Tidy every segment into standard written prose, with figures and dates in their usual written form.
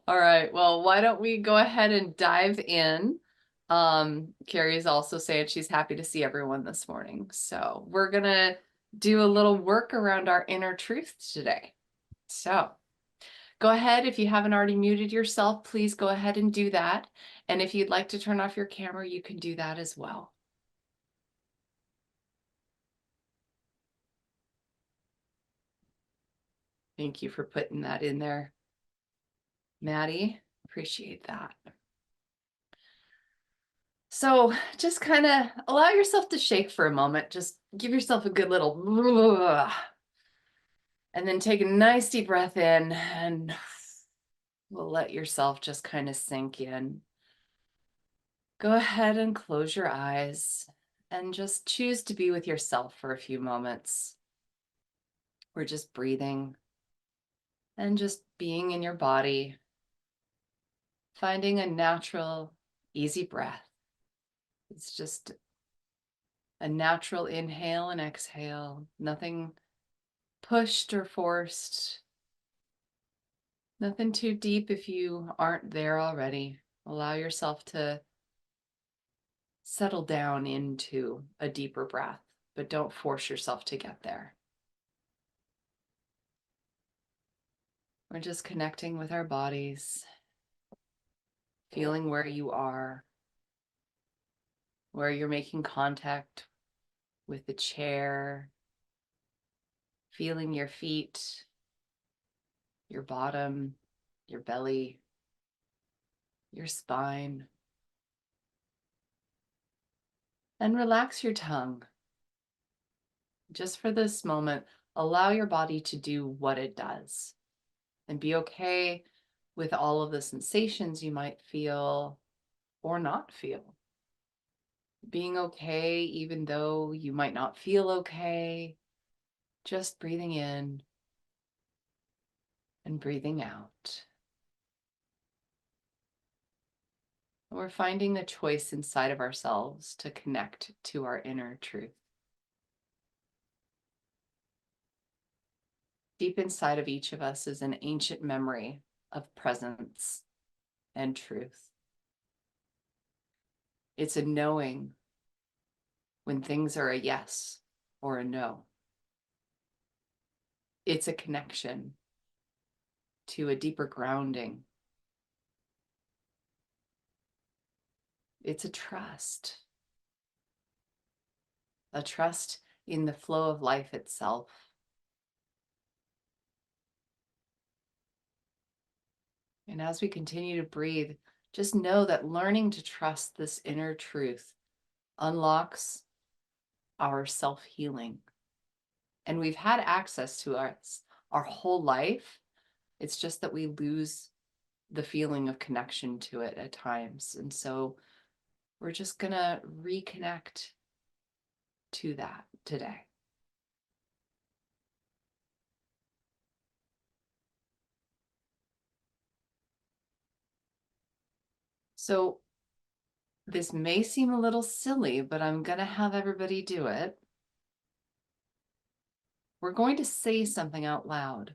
All right, well, why don't we go ahead and dive in? Carrie's also saying she's happy to see everyone this morning. So we're gonna do a little work around our inner truth today. So go ahead, if you haven't already muted yourself, please go ahead and do that. And if you'd like to turn off your camera, you can do that as well. Thank you for putting that in there, Maddie. Appreciate that. So just kind of allow yourself to shake for a moment. Just give yourself a good little, and then take a nice deep breath in and we'll let yourself just kind of sink in. Go ahead and close your eyes and just choose to be with yourself for a few moments. We're just breathing and just being in your body, finding a natural, easy breath. It's just a natural inhale and exhale, nothing pushed or forced, nothing too deep if you aren't there already. Allow yourself to settle down into a deeper breath, but don't force yourself to get there. We're just connecting with our bodies, feeling where you are, where you're making contact with the chair, feeling your feet, your bottom, your belly, your spine. And relax your tongue. Just for this moment, allow your body to do what it does and be okay with all of the sensations you might feel or not feel. Being okay even though you might not feel okay, just breathing in and breathing out. We're finding a choice inside of ourselves to connect to our inner truth. Deep inside of each of us is an ancient memory of presence and truth. It's a knowing when things are a yes or a no. It's a connection to a deeper grounding. It's a trust in the flow of life itself. And as we continue to breathe, just know that learning to trust this inner truth unlocks our self-healing. And we've had access to our whole life. It's just that we lose the feeling of connection to it at times. And so we're just gonna reconnect to that today. So this may seem a little silly, but I'm gonna have everybody do it. We're going to say something out loud.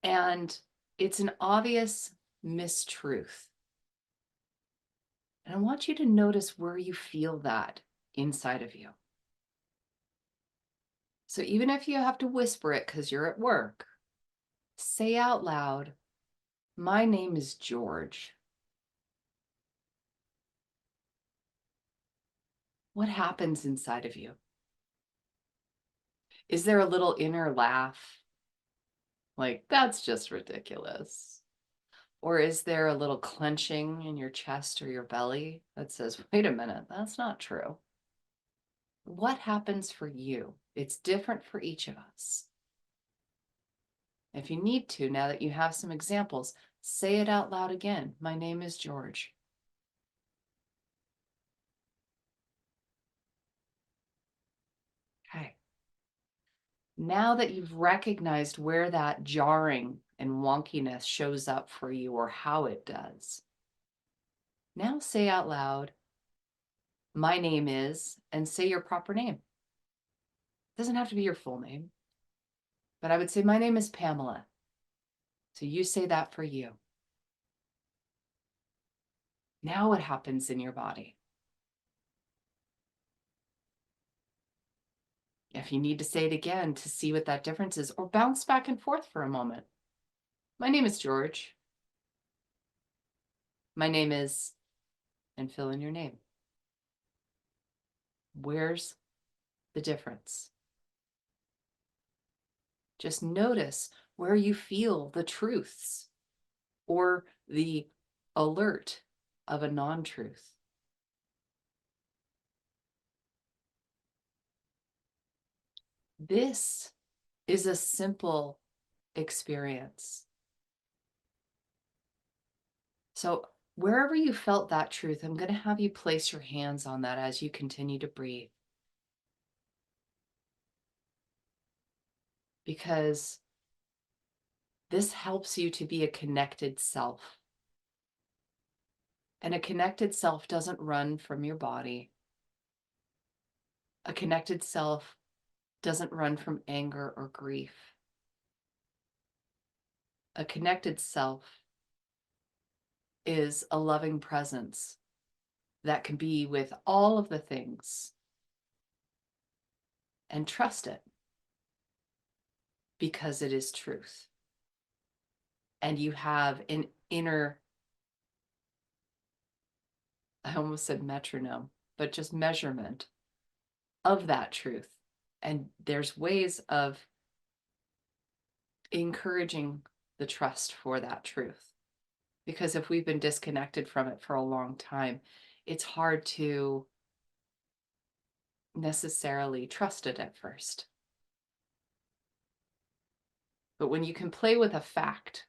And it's an obvious mistruth. And I want you to notice where you feel that inside of you. So even if you have to whisper it because you're at work, say out loud, "My name is George." What happens inside of you? Is there a little inner laugh? Like, that's just ridiculous. Or is there a little clenching in your chest or your belly that says, wait a minute, that's not true? What happens for you? It's different for each of us. If you need to, now that you have some examples, say it out loud again. My name is George. Okay. Now that you've recognized where that jarring and wonkiness shows up for you or how it does, now say out loud, my name is, and say your proper name. It doesn't have to be your full name, but I would say, my name is Pamela. So you say that for you. Now what happens in your body? If you need to say it again to see what that difference is, or bounce back and forth for a moment. My name is George. My name is, and fill in your name. Where's the difference? Just notice where you feel the truths or the alert of a non-truth. This is a simple experience. So wherever you felt that truth, I'm going to have you place your hands on that as you continue to breathe. Because this helps you to be a connected self. And a connected self doesn't run from your body. A connected self doesn't run from anger or grief. A connected self is a loving presence that can be with all of the things and trust it because it is truth. And you have an inner, I almost said metronome, but just measurement of that truth. And there's ways of encouraging the trust for that truth. Because if we've been disconnected from it for a long time, it's hard to necessarily trust it at first. But when you can play with a fact,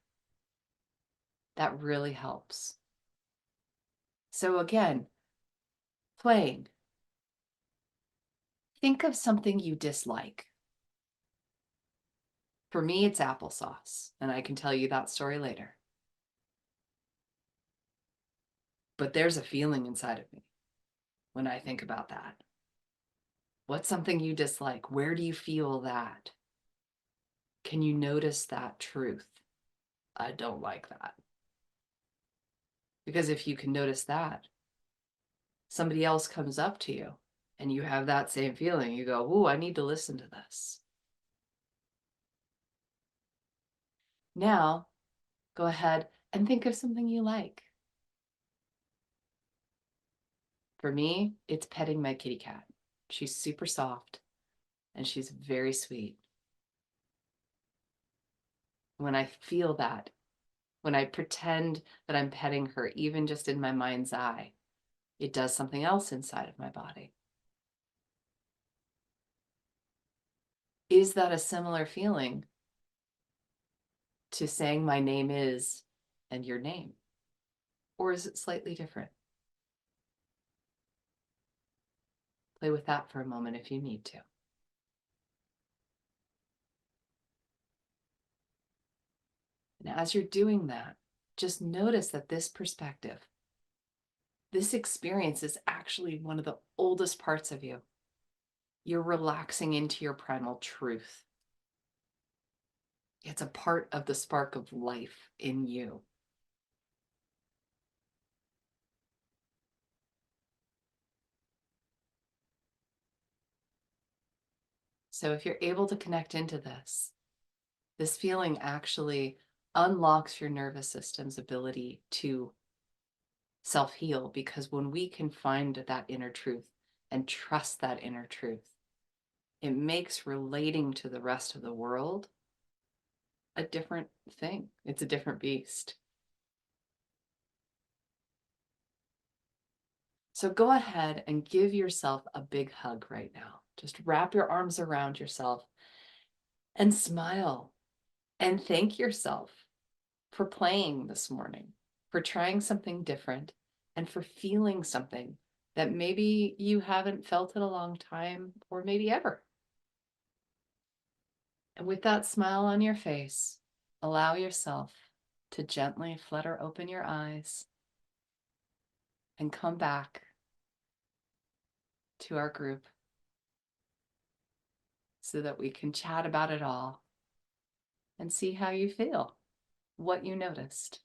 that really helps. So again, playing. Think of something you dislike. For me, it's applesauce, and I can tell you that story later. But there's a feeling inside of me when I think about that. What's something you dislike? Where do you feel that? Can you notice that truth? I don't like that. Because if you can notice that, somebody else comes up to you and you have that same feeling. You go, ooh, I need to listen to this. Now, go ahead and think of something you like. For me, it's petting my kitty cat. She's super soft and she's very sweet. When I feel that, when I pretend that I'm petting her, even just in my mind's eye, it does something else inside of my body. Is that a similar feeling to saying my name is and your name? Or is it slightly different? Play with that for a moment if you need to. And as you're doing that, just notice that this perspective, this experience is actually one of the oldest parts of you. You're relaxing into your primal truth. It's a part of the spark of life in you. So if you're able to connect into this feeling actually unlocks your nervous system's ability to self-heal, because when we can find that inner truth and trust that inner truth, it makes relating to the rest of the world a different thing. It's a different beast. So go ahead and give yourself a big hug right now. Just wrap your arms around yourself and smile and thank yourself for playing this morning, for trying something different, and for feeling something that maybe you haven't felt in a long time or maybe ever. And with that smile on your face, allow yourself to gently flutter open your eyes and come back to our group so that we can chat about it all and see how you feel. what you noticed.